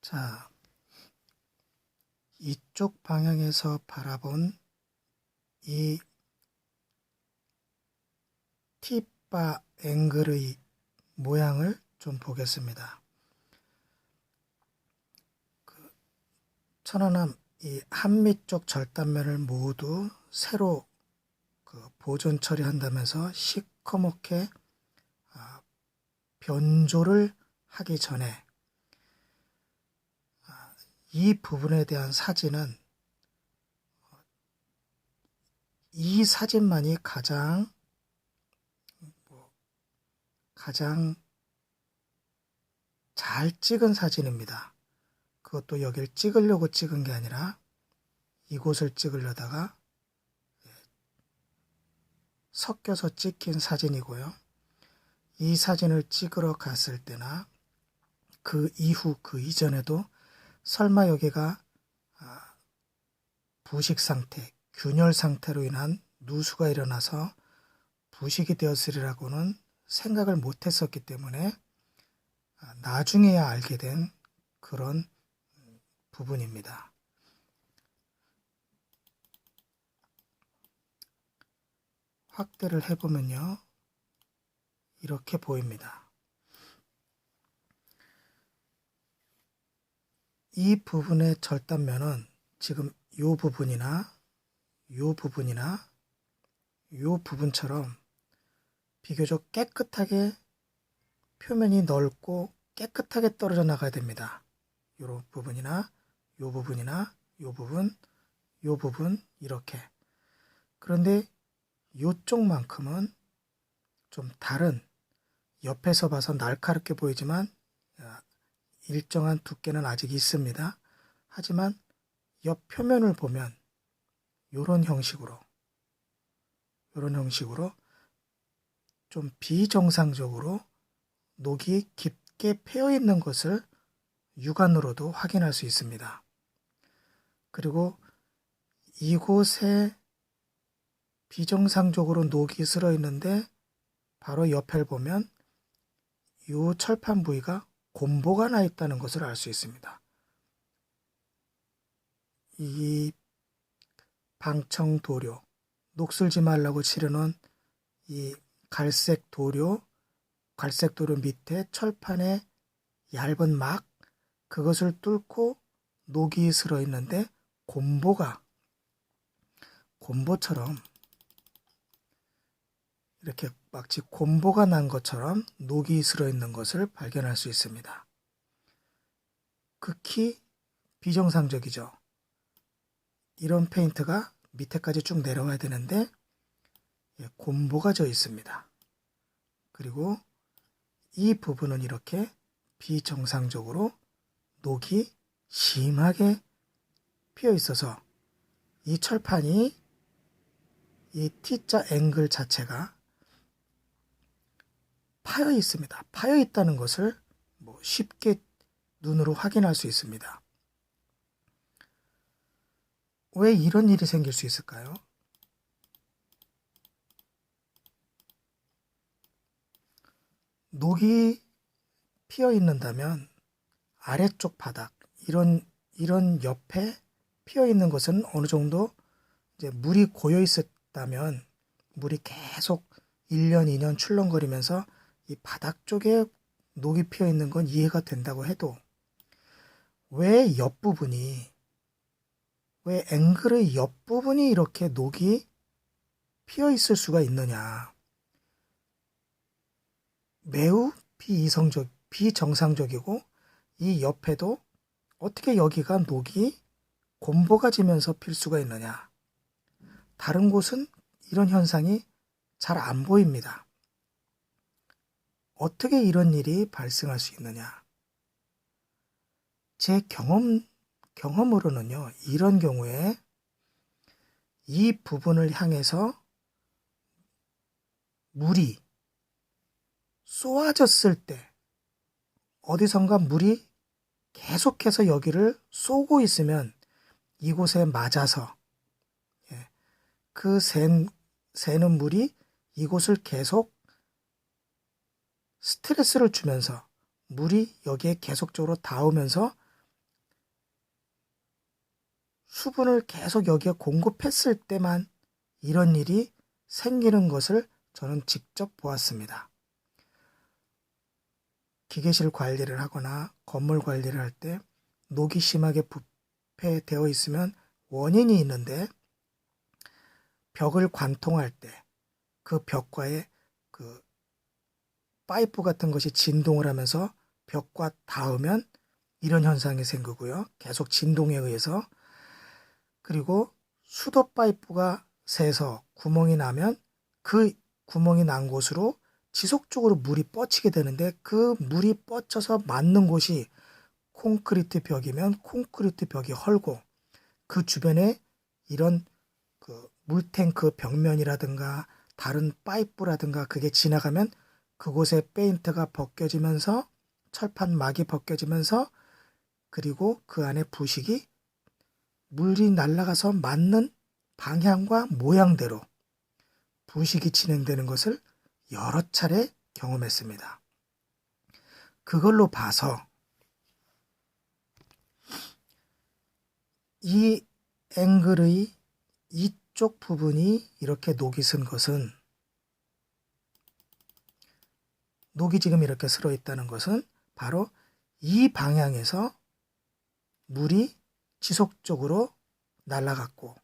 자, 이쪽 방향에서 바라본 이 T바 앵글의 모양을 좀 보겠습니다. 천안함 이 한미 쪽 절단면을 모두 새로 보존 처리한다면서 시커멓게 변조를 하기 전에 이 부분에 대한 사진은 이 사진만이 가장 잘 찍은 사진입니다. 그것도 여길 찍으려고 찍은 게 아니라 이곳을 찍으려다가 섞여서 찍힌 사진이고요. 이 사진을 찍으러 갔을 때나 그 이후 그 이전에도 설마 여기가 부식 상태, 균열 상태로 인한 누수가 일어나서 부식이 되었으리라고는 생각을 못했었기 때문에 나중에야 알게 된 그런 부분입니다. 확대를 해보면요, 이렇게 보입니다. 이 부분의 절단면은 지금 이 부분이나 이 부분이나 이 부분처럼 비교적 깨끗하게 표면이 넓고 깨끗하게 떨어져 나가야 됩니다. 이 부분이나 이 부분이나 이 부분, 이 부분 이렇게. 그런데 이쪽만큼은 좀 다른, 옆에서 봐서 날카롭게 보이지만 일정한 두께는 아직 있습니다. 하지만 옆 표면을 보면 이런 형식으로 좀 비정상적으로 녹이 깊게 패여 있는 것을 육안으로도 확인할 수 있습니다. 그리고 이곳에 비정상적으로 녹이 슬어 있는데 바로 옆을 보면 이 철판 부위가 곰보가 나 있다는 것을 알 수 있습니다. 이 방청 도료, 녹슬지 말라고 칠해놓은 이 갈색 도료 밑에 철판에 얇은 막, 그것을 뚫고 녹이 슬어 있는데 곰보처럼 이렇게 마치 곰보가 난 것처럼 녹이 슬어 있는 것을 발견할 수 있습니다. 극히 비정상적이죠. 이런 페인트가 밑에까지 쭉 내려와야 되는데 곰보가 져 있습니다. 그리고 이 부분은 이렇게 비정상적으로 녹이 심하게 피어 있어서 이 철판이 이 T자 앵글 자체가 파여 있습니다. 파여 있다는 것을 쉽게 눈으로 확인할 수 있습니다. 왜 이런 일이 생길 수 있을까요? 녹이 피어 있는다면 아래쪽 바닥, 이런 옆에 피어 있는 것은 어느 정도 이제 물이 고여 있었다면 물이 계속 1년, 2년 출렁거리면서 이 바닥 쪽에 녹이 피어 있는 건 이해가 된다고 해도 왜 앵글의 옆부분이 이렇게 녹이 피어 있을 수가 있느냐. 매우 비정상적이고 이 옆에도 어떻게 여기가 녹이 곰보가 지면서 필 수가 있느냐. 다른 곳은 이런 현상이 잘 안 보입니다. 어떻게 이런 일이 발생할 수 있느냐. 제 경험으로는요, 이런 경우에 이 부분을 향해서 물이 쏘아졌을 때 어디선가 물이 계속해서 여기를 쏘고 있으면 이곳에 맞아서 그 새는 물이 이곳을 계속 스트레스를 주면서 물이 여기에 계속적으로 닿으면서 수분을 계속 여기에 공급했을 때만 이런 일이 생기는 것을 저는 직접 보았습니다. 기계실 관리를 하거나 건물 관리를 할 때 녹이 심하게 부패되어 있으면 원인이 있는데, 벽을 관통할 때 그 벽과의 그 파이프 같은 것이 진동을 하면서 벽과 닿으면 이런 현상이 생기고요. 계속 진동에 의해서. 그리고 수도 파이프가 새서 구멍이 나면 그 구멍이 난 곳으로 지속적으로 물이 뻗치게 되는데, 그 물이 뻗쳐서 맞는 곳이 콘크리트 벽이면 콘크리트 벽이 헐고, 그 주변에 이런 그 물탱크 벽면이라든가 다른 파이프라든가 그게 지나가면 그곳에 페인트가 벗겨지면서 철판 막이 벗겨지면서, 그리고 그 안에 부식이 물이 날아가서 맞는 방향과 모양대로 부식이 진행되는 것을 여러 차례 경험했습니다. 그걸로 봐서 이 앵글의 이쪽 부분이 이렇게 녹이 쓴 것은, 녹이 지금 이렇게 슬어 있다는 것은 바로 이 방향에서 물이 지속적으로 날아갔고,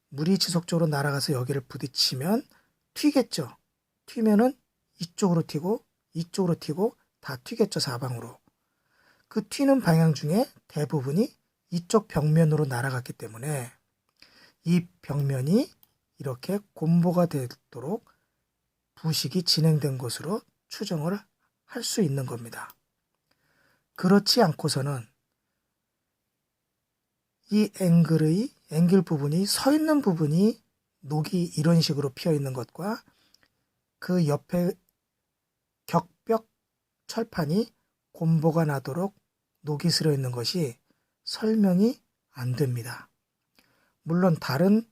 물이 지속적으로 날아가서 여기를 부딪히면 튀겠죠. 튀면은 이쪽으로 튀고 이쪽으로 튀고 다 튀겠죠, 사방으로. 그 튀는 방향 중에 대부분이 이쪽 벽면으로 날아갔기 때문에 이 벽면이 이렇게 곰보가 되도록 부식이 진행된 것으로 추정을 할 수 있는 겁니다. 그렇지 않고서는 이 앵글 부분이 서 있는 부분이 녹이 이런 식으로 피어 있는 것과 그 옆에 격벽 철판이 곰보가 나도록 녹이 슬어 있는 것이 설명이 안 됩니다. 물론 다른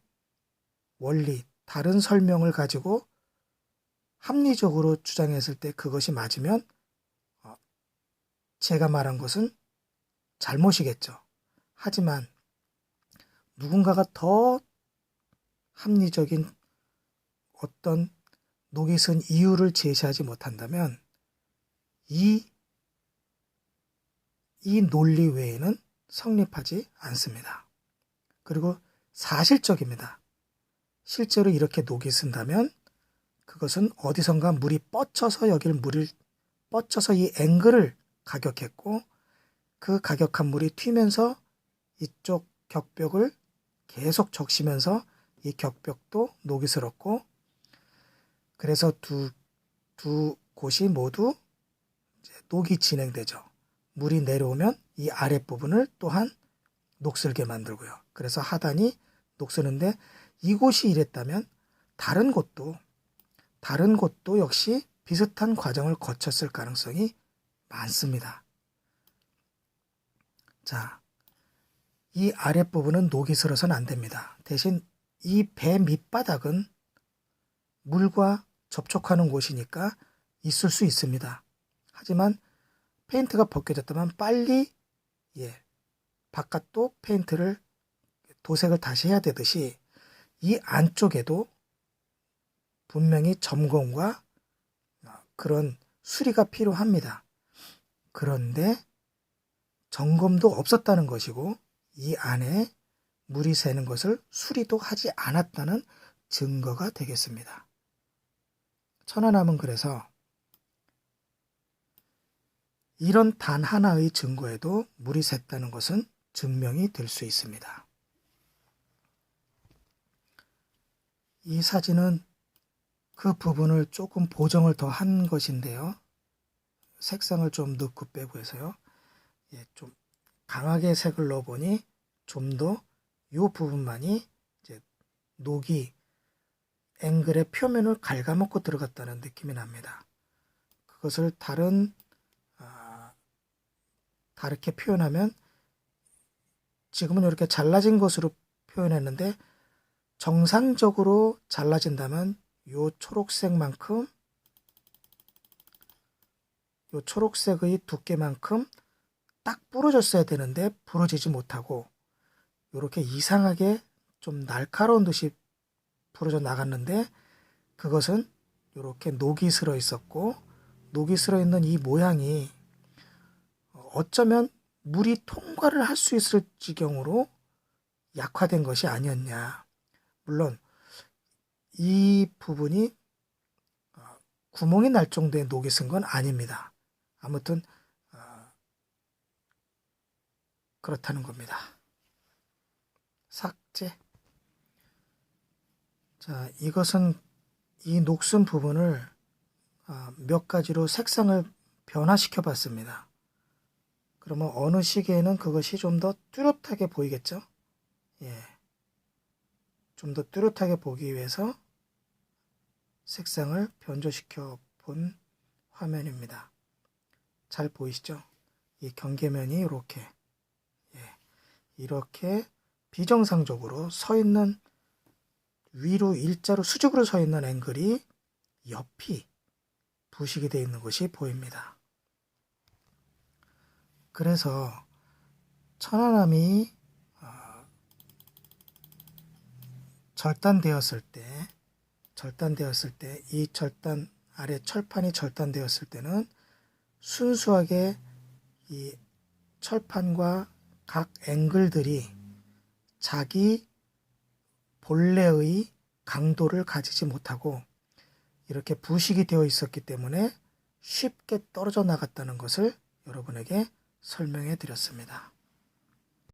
원리, 다른 설명을 가지고 합리적으로 주장했을 때 그것이 맞으면 제가 말한 것은 잘못이겠죠. 하지만 누군가가 더 합리적인 어떤 녹이 쓴 이유를 제시하지 못한다면 이 논리 외에는 성립하지 않습니다. 그리고 사실적입니다. 실제로 이렇게 녹이 쓴다면 그것은 어디선가 물이 뻗쳐서 물을 뻗쳐서 이 앵글을 가격했고, 그 가격한 물이 튀면서 이쪽 격벽을 계속 적시면서 이 격벽도 녹이 슬었고, 그래서 두 곳이 모두 이제 녹이 진행되죠. 물이 내려오면 이 아랫부분을 또한 녹슬게 만들고요. 그래서 하단이 녹슬는데, 이곳이 이랬다면 다른 곳도 역시 비슷한 과정을 거쳤을 가능성이 많습니다. 자, 이 아랫부분은 녹이 슬어서는 안 됩니다. 대신 이 배 밑바닥은 물과 접촉하는 곳이니까 있을 수 있습니다. 하지만 페인트가 벗겨졌다면 빨리 바깥도 페인트를 도색을 다시 해야 되듯이 이 안쪽에도 분명히 점검과 그런 수리가 필요합니다. 그런데 점검도 없었다는 것이고, 이 안에 물이 새는 것을 수리도 하지 않았다는 증거가 되겠습니다. 천안함은 그래서 이런 단 하나의 증거에도 물이 샜다는 것은 증명이 될 수 있습니다. 이 사진은 그 부분을 조금 보정을 더 한 것인데요. 색상을 좀 넣고 빼고 해서요. 좀 강하게 색을 넣어보니 좀 더 이 부분만이 이제 녹이 앵글의 표면을 갉아먹고 들어갔다는 느낌이 납니다. 그것을 다르게 표현하면, 지금은 이렇게 잘라진 것으로 표현했는데, 정상적으로 잘라진다면 요 초록색의 두께만큼 딱 부러졌어야 되는데 부러지지 못하고, 이렇게 이상하게 좀 날카로운 듯이 부러져 나갔는데 그것은 이렇게 녹이 슬어 있었고 녹이 슬어 있는 이 모양이 어쩌면 물이 통과를 할 수 있을 지경으로 약화된 것이 아니었냐. 물론 이 부분이 구멍이 날 정도의 녹이 쓴 건 아닙니다. 아무튼 그렇다는 겁니다. 삭제. 자, 이것은 이 녹슨 부분을 몇 가지로 색상을 변화시켜 봤습니다. 그러면 어느 시기에는 그것이 좀 더 뚜렷하게 보이겠죠? 예. 좀 더 뚜렷하게 보기 위해서 색상을 변조시켜 본 화면입니다. 잘 보이시죠? 이 경계면이 이렇게, 이렇게 비정상적으로 서 있는 위로 일자로 수직으로 서 있는 앵글이 옆이 부식이 되어 있는 것이 보입니다. 그래서 천안함이 절단되었을 때 이 절단 아래 철판이 절단되었을 때는 순수하게 이 철판과 각 앵글들이 자기 본래의 강도를 가지지 못하고 이렇게 부식이 되어 있었기 때문에 쉽게 떨어져 나갔다는 것을 여러분에게 설명해 드렸습니다.